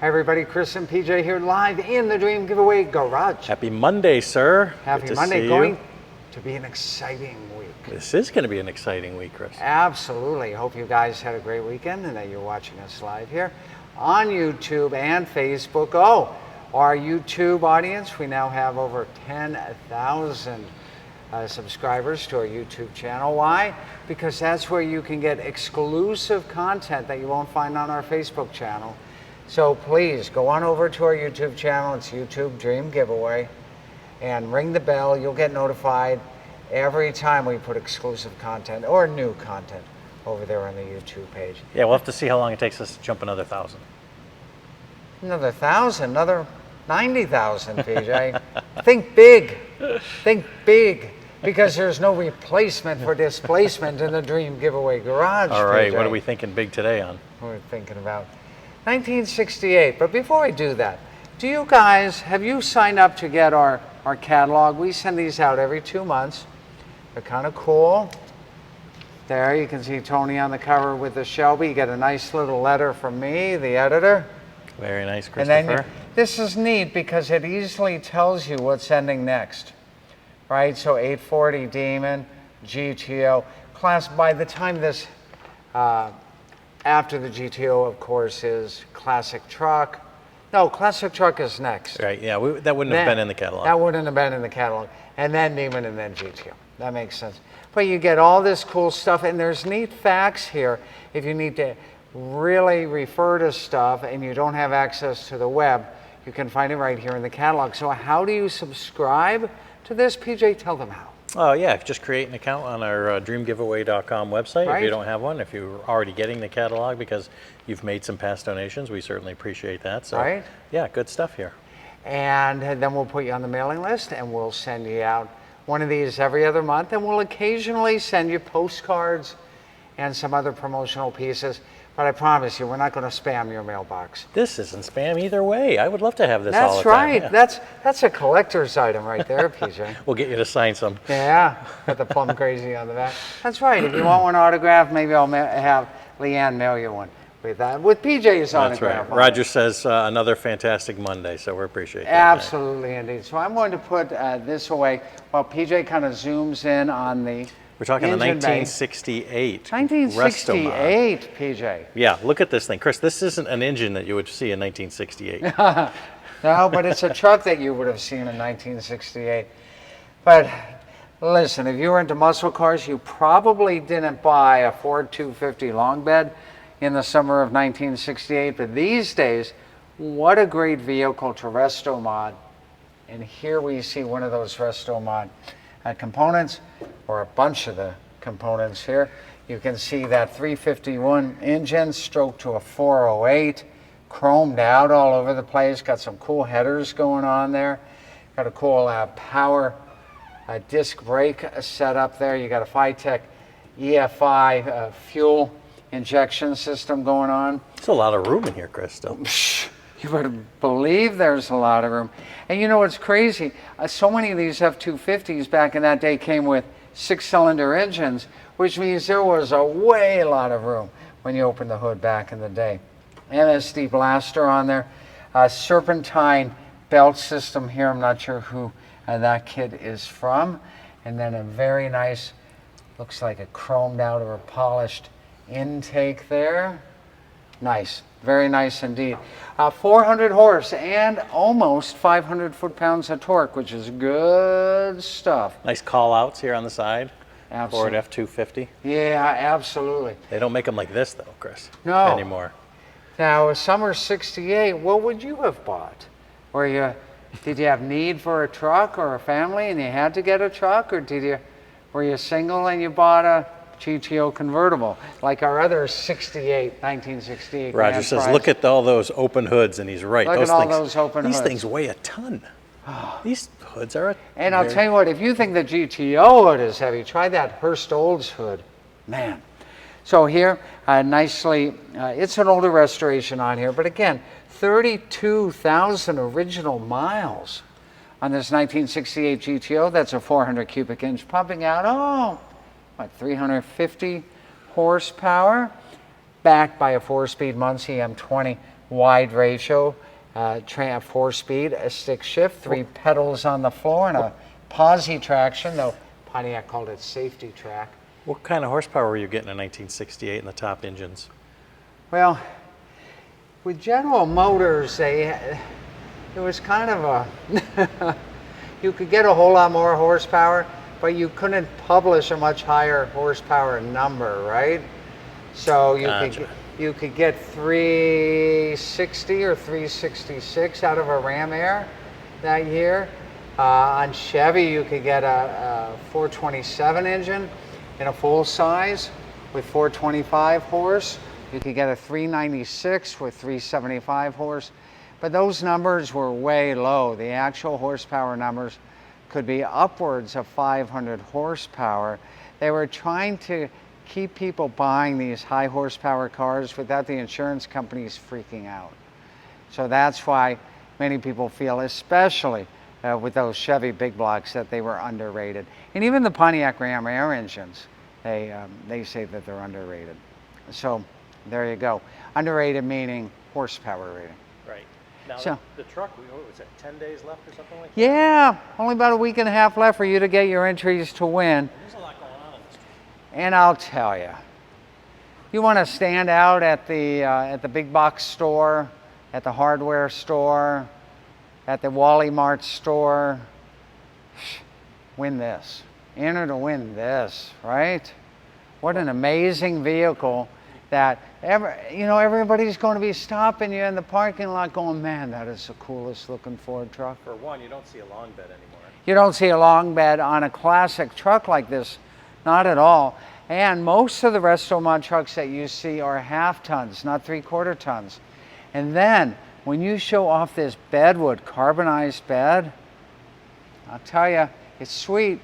Hi everybody, Chris and PJ here live in the Dream Giveaway Garage. Happy Monday, sir. Happy Monday. Going to be an exciting week. This is going to be an exciting week, Chris. Absolutely. Hope you guys had a great weekend and that you're watching us live here on YouTube and Facebook. Oh, our YouTube audience, we now have over 10,000 subscribers to our YouTube channel. Why? Because that's where you can get exclusive content that you won't find on our Facebook channel. So please go on over to our YouTube channel. It's YouTube Dream Giveaway, and ring the bell. You'll get notified every time we put exclusive content or new content over there on the YouTube page. Yeah, we'll have to see how long it takes us to jump another 1,000. Another 1,000, another 90,000, PJ. Think big. Think big. Because there's no replacement for displacement in the Dream Giveaway Garage. All right, PJ. What are we thinking big today on? We're thinking about 1968. But before we do that, have you signed up to get our catalog? We send these out every 2 months. They're kind of cool. There, you can see Tony on the cover with the Shelby. You get a nice little letter from me, the editor. Very nice, Christopher. And then this is neat because it easily tells you what's ending next. Right, so 840 Demon, GTO. Class, by the time this, after the GTO, of course, is Classic Truck. No, Classic Truck is next. Right, yeah, that wouldn't have been in the catalog. That wouldn't have been in the catalog. And then Demon and then GTO. That makes sense. But you get all this cool stuff, and there's neat facts here. If you need to really refer to stuff and you don't have access to the web, you can find it right here in the catalog. So how do you subscribe to this? PJ, tell them how. Oh yeah, just create an account on our dreamgiveaway.com website. Right. If you don't have one, if you're already getting the catalog because you've made some past donations, we certainly appreciate that. So right. Yeah, good stuff here. And then we'll put you on the mailing list and we'll send you out one of these every other month, and we'll occasionally send you postcards and some other promotional pieces. But I promise you, we're not going to spam your mailbox. This isn't spam either way. I would love to have this That's all the time. That's right. Yeah. That's a collector's item right there, PJ. We'll get you to sign some. Yeah, got the Plum Crazy on the back. That's right. If you want one autographed, maybe I'll have Leanne mail you one with PJ's autograph. That's right. On Roger it. says another fantastic Monday, so we appreciate that. Absolutely, indeed. So I'm going to put this away while PJ kind of zooms in on the We're talking the 1968 Resto Mod. PJ. Yeah, look at this thing. Chris, this isn't an engine that you would see in 1968. No, but it's a truck that you would have seen in 1968. But listen, if you were into muscle cars, you probably didn't buy a Ford 250 long bed in the summer of 1968. But these days, what a great vehicle to Resto Mod. And here we see one of those Resto Mod components, or a bunch of the components here. You can see that 351 engine stroked to a 408, chromed out all over the place, got some cool headers going on there, got a cool power disc brake setup there. You got a Phytech EFI fuel injection system going on. There's a lot of room in here, Chris, still. You better believe there's a lot of room. And you know what's crazy? So many of these F250s back in that day came with 6-cylinder engines, which means there was a lot of room when you opened the hood back in the day. MSD blaster on there, a serpentine belt system here. I'm not sure who that kit is from. And then a very nice, looks like a chromed out or a polished intake there. Nice, very nice indeed. 400 horse and almost 500 foot-pounds of torque, which is good stuff. Nice call-outs here on the side. Absolutely. Ford F250. Yeah, absolutely. They don't make them like this, though, Chris. No. Anymore. Now, summer '68, what would you have bought? Did you have need for a truck or a family and you had to get a truck, or were you single and you bought a GTO convertible, like our other 1968 Roger says, look at all those open hoods, and he's right. Look at all those open hoods. These things weigh a ton. These hoods are And I'll tell you what, if you think the GTO hood is heavy, try that Hurst Olds hood. Man. So here, nicely, it's an older restoration on here, but again, 32,000 original miles on this 1968 GTO. That's a 400 cubic inch, pumping out, 350 horsepower. backed by a 4-speed Muncie M20 wide ratio, 4-speed, a stick shift, 3 pedals on the floor, and a posi traction, though Pontiac called it safety track. What kind of horsepower were you getting in 1968 in the top engines? Well, with General Motors, it was kind of a, you could get a whole lot more horsepower, but you couldn't publish a much higher horsepower number, right? So you could get 360 or 366 out of a Ram Air that year. On Chevy, you could get a 427 engine in a full size with 425 horse. You could get a 396 with 375 horse. But those numbers were way low. The actual horsepower numbers could be upwards of 500 horsepower. They were trying to keep people buying these high horsepower cars without the insurance companies freaking out. So that's why many people feel, especially with those Chevy big blocks, that they were underrated. And even the Pontiac Ram Air engines, they say that they're underrated. So there you go. Underrated meaning horsepower rating. Right. Now So, the truck, what was it, 10 days left or something like that? yeah, only about a week and a half left for you to get your entries to win. There's a lot going on in this truck. And I'll tell you, you want to stand out at the big box store, at the hardware store, at the Wally Mart store, win this. Enter to win this, right? What an amazing vehicle that everybody's going to be stopping you in the parking lot going, man, that is the coolest looking Ford truck. For one, you don't see a long bed anymore. You don't see a long bed on a classic truck like this, not at all. And most of the Resto Mod trucks that you see are half tons, not 3/4 tons. And then when you show off this bedwood carbonized bed, I'll tell you, it's sweet.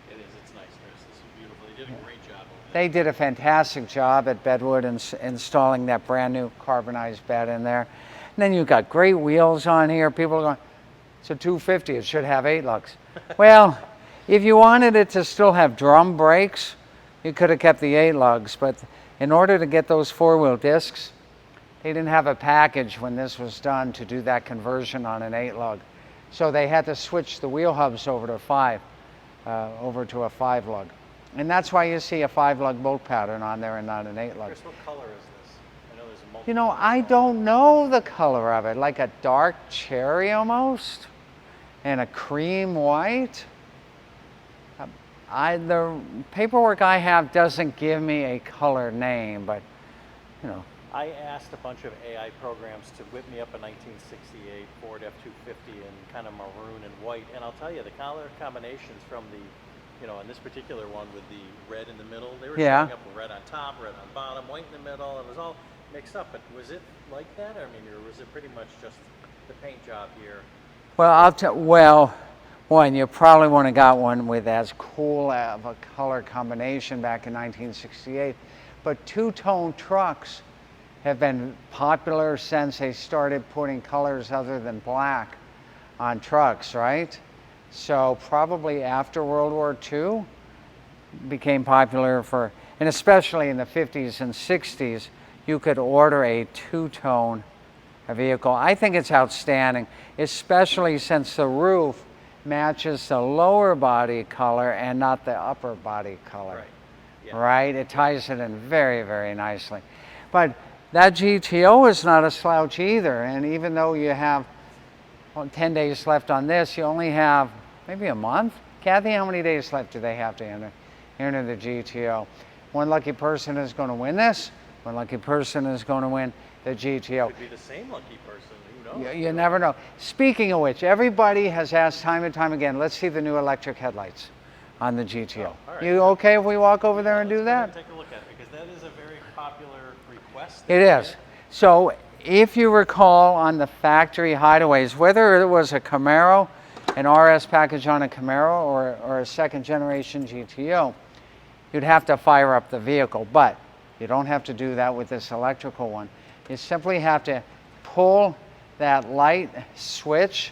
It is, it's nice, Chris. This is beautiful. They did a great job over there. They did a fantastic job at Bedwood installing that brand new carbonized bed in there. And then you've got great wheels on here. People are going, it's a 250, it should have 8 lugs. Well, if you wanted it to still have drum brakes, you could have kept the 8 lugs. But in order to get those 4-wheel discs, they didn't have a package when this was done to do that conversion on an 8 lug. So they had to switch the wheel hubs over to a 5 lug. And that's why you see a 5 lug bolt pattern on there and not an 8 lug. Chris, what color is this? I know there's a multiple. You know, I don't know the color of it. Like a dark cherry almost, and a cream white. The paperwork I have doesn't give me a color name, but you know. I asked a bunch of AI programs to whip me up a 1968 Ford F250 in kind of maroon and white, and I'll tell you, the color combinations from the, on this particular one with the red in the middle, they were showing up with red on top, red on bottom, white in the middle, and it was all mixed up. But was it like that? Or was it pretty much just the paint job here? Well, one, you probably wouldn't have got one with as cool of a color combination back in 1968, but two-tone trucks have been popular since they started putting colors other than black on trucks, right? So probably after World War II became popular and especially in the 50s and 60s, you could order a two-tone vehicle. I think it's outstanding, especially since the roof matches the lower body color and not the upper body color. Right. Yeah. Right? It ties it in very, very nicely. But that GTO is not a slouch either. And even though you have 10 days left on this, you only have maybe a month. Kathy, how many days left do they have to enter the GTO? One lucky person is going to win this. One lucky person is going to win the GTO. Could be the same lucky person. Who knows? You never know. Speaking of which, everybody has asked time and time again, let's see the new electric headlights on the GTO. Oh, all right. You okay if we walk over there and do that? Take a look at it, because that is a very popular request. It is. So if you recall on the factory hideaways, whether it was a Camaro, an RS package on a Camaro, or a second generation GTO, you'd have to fire up the vehicle. But you don't have to do that with this electrical one. You simply have to pull that light switch.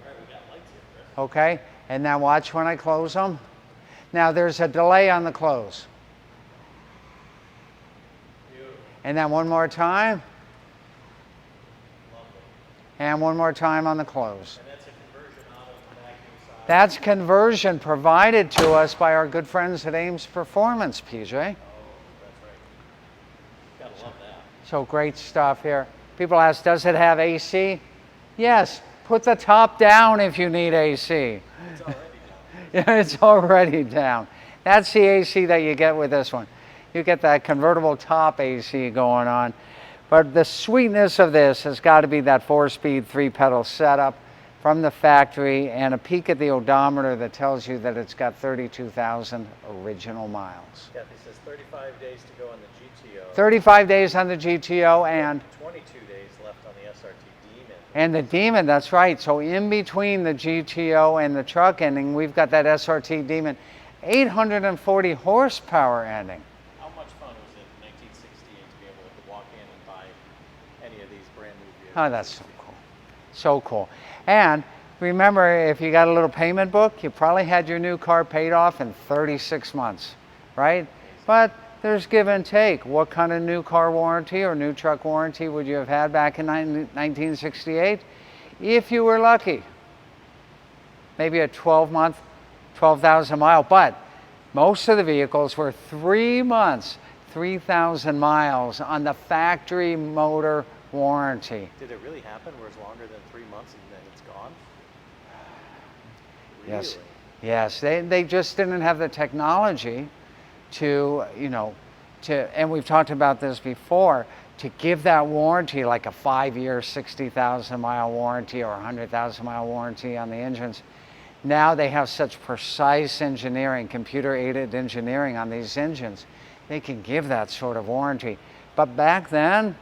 All right, we got lights here, Chris. Okay, and now watch when I close them. Now there's a delay on the close. And then one more time. Lovely. And one more time on the close. And that's a conversion out of the vacuum side. That's conversion provided to us by our good friends at Ames Performance, PJ. Oh, that's right. Gotta love that. So great stuff here. People ask, does it have AC? Yes. Put the top down if you need AC. It's already done. Yeah, it's already down. That's the AC that you get with this one. You get that convertible top AC going on. But the sweetness of this has got to be that 4-speed 3-pedal setup from the factory and a peek at the odometer that tells you that it's got 32,000 original miles. Kathy says 35 days to go on the GTO. 35 days on the GTO and 22 days left on the SRT Demon. And the Demon, that's right. So in between the GTO and the truck ending, we've got that SRT Demon, 840 horsepower ending. How much fun was it in 1968 to be able to walk in and buy any of these brand new vehicles? Oh, that's so cool. So cool. And remember, if you got a little payment book, you probably had your new car paid off in 36 months, right? But there's give and take. What kind of new car warranty or new truck warranty would you have had back in 1968? If you were lucky, maybe a 12-month, 12,000 mile, but most of the vehicles were 3 months, 3,000 miles on the factory motor warranty. Did it really happen where it's longer than 3 months and then it's gone? Yes, Really? yes, they just didn't have the technology to, and we've talked about this before, to give that warranty like a 5-year, 60,000 mile warranty or 100,000 mile warranty on the engines. Now they have such precise engineering, computer-aided engineering on these engines, they can give that sort of warranty. But back then,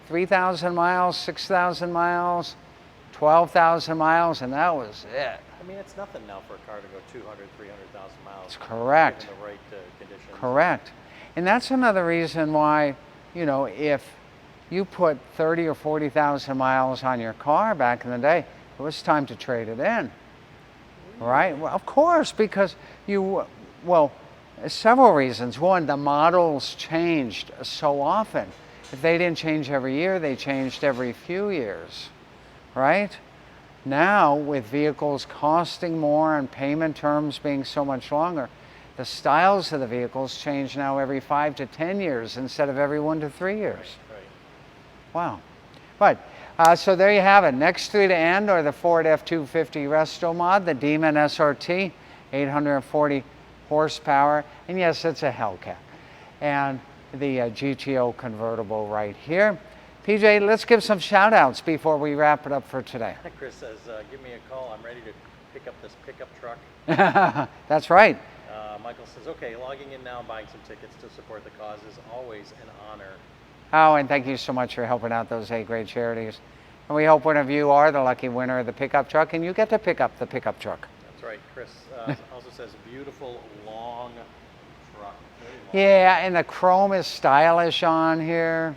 3,000 miles, 6,000 miles, 12,000 miles, and that was it. I mean, it's nothing now for a car to go 200, 300,000 miles. That's correct. Given the right conditions. Correct. And that's another reason why, if you put 30 or 40,000 miles on your car back in the day, it was time to trade it in. Right? Well, of course, because several reasons. One, the models changed so often. If they didn't change every year, they changed every few years, right? Now, with vehicles costing more and payment terms being so much longer, the styles of the vehicles change now every 5 to 10 years instead of every 1 to 3 years. Right. Wow. But, so there you have it. Next three to end are the Ford F250 Resto Mod, the Demon SRT, 840 horsepower, and yes, it's a Hellcat. And the GTO convertible right here. PJ, let's give some shout outs before we wrap it up for today. Chris says, give me a call. I'm ready to pick up this pickup truck. That's right. Michael says, okay, logging in now and buying some tickets to support the cause is always an honor. Oh, and thank you so much for helping out those 8 great charities. And we hope one of you are the lucky winner of the pickup truck and you get to pick up the pickup truck. That's right. Chris also says, beautiful, long truck. Very long. Yeah, and the chrome is stylish on here.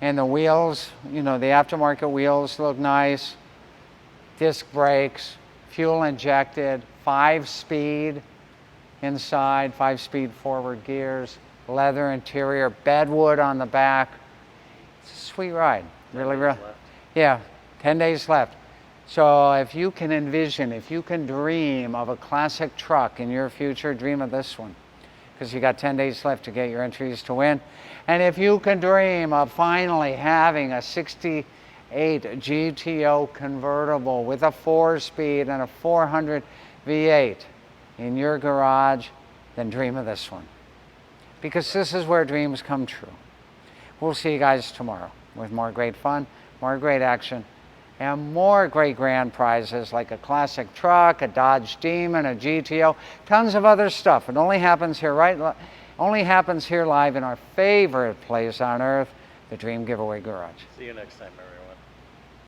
And the wheels, the aftermarket wheels look nice. Disc brakes, fuel injected, 5-speed inside, 5-speed forward gears, leather interior, bedwood on the back. It's a sweet ride. Really. Yeah, 10 days left. So if you can envision, if you can dream of a classic truck in your future, dream of this one. Because you got 10 days left to get your entries to win. And if you can dream of finally having a 68 GTO convertible with a 4-speed and a 400 V8 in your garage, then dream of this one. Because this is where dreams come true. We'll see you guys tomorrow with more great fun, more great action, and more great grand prizes like a classic truck, a Dodge Demon, a GTO, tons of other stuff. It only happens here, right? Only happens here live in our favorite place on earth, the Dream Giveaway Garage. See you next time, everyone.